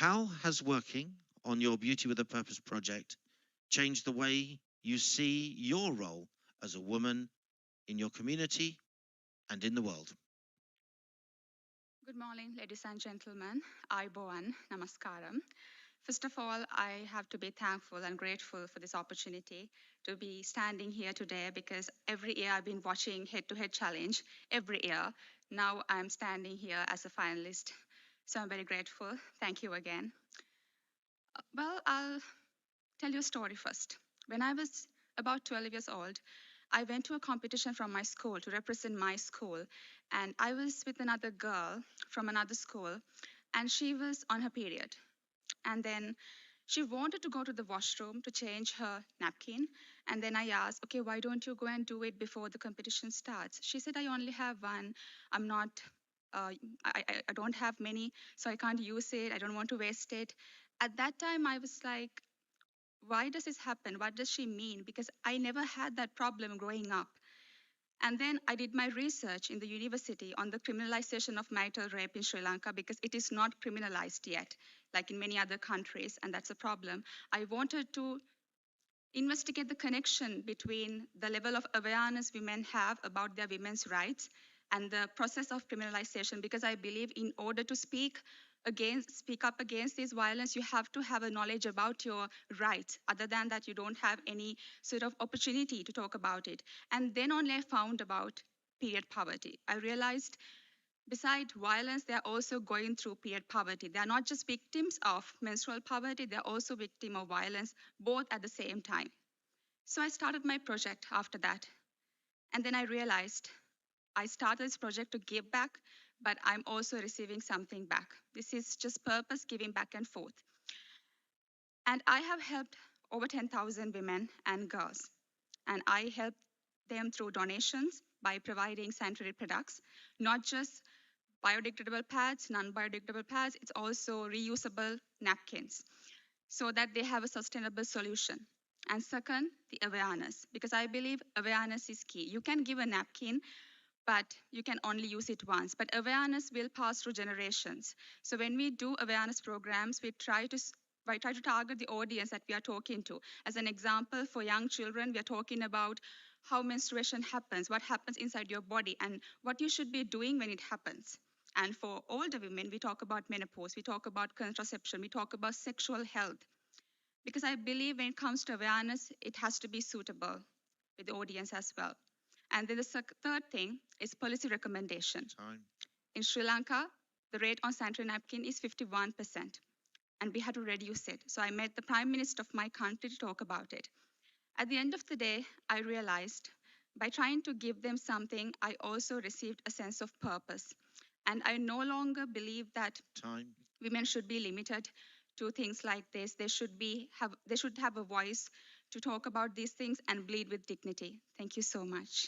How has working on your Beauty with a Purpose project changed the way you see your role as a woman in your community and in the world? Good morning, ladies and gentlemen. Aibowan, Namaskaram. First of all, I have to be thankful and grateful for this opportunity to be standing here today because every year I've been watching Head to Head Challenge every year. Now I'm standing here as a finalist. So I'm very grateful. Thank you again. Well, I'll tell you a story first. When I was about 12 years old, I went to a competition from my school to represent my school. And I was with another girl from another school, and she was on her period. And then she wanted to go to the washroom to change her napkin. And then I asked, okay, why don't you go and do it before the competition starts? She said, I only have one. I'm not, uh, I don't have many, so I can't use it. I don't want to waste it. At that time, I was like, why does this happen? What does she mean? Because I never had that problem growing up. And then I did my research in the university on the criminalization of marital rape in Sri Lanka because it is not criminalized yet, like in many other countries, and that's a problem. I wanted to investigate the connection between the level of awareness women have about their women's rights and the process of criminalization because I believe in order to speak up against this violence, you have to have a knowledge about your rights. Other than that, you don't have any sort of opportunity to talk about it. And then only I found about period poverty. I realized besides violence, they're also going through period poverty. They're not just victims of menstrual poverty, they're also victims of violence, both at the same time. So I started my project after that. And then I realized I started this project to give back, but I'm also receiving something back. This is just purpose giving back and forth. And I have helped over 10,000 women and girls. And I help them through donations by providing sanitary products, not just biodegradable pads, non-biodegradable pads, it's also reusable napkins so that they have a sustainable solution. And second, the awareness, because I believe awareness is key. You can give a napkin, but you can only use it once. But awareness will pass through generations. So when we do awareness programs, we try to target the audience that we are talking to. As an example, for young children, we are talking about how menstruation happens, what happens inside your body, and what you should be doing when it happens. And for older women, we talk about menopause, we talk about contraception, we talk about sexual health. Because I believe when it comes to awareness, it has to be suitable with the audience as well. And then the third thing is policy recommendation. Time. In Sri Lanka, the rate on sanitary napkin is 51%, and we had to reduce it. So I met the prime minister of my country to talk about it. At the end of the day, I realized by trying to give them something, I also received a sense of purpose. And I no longer believe that Time. women should be limited to things like this. They should have a voice to talk about these things and bleed with dignity. Thank you so much.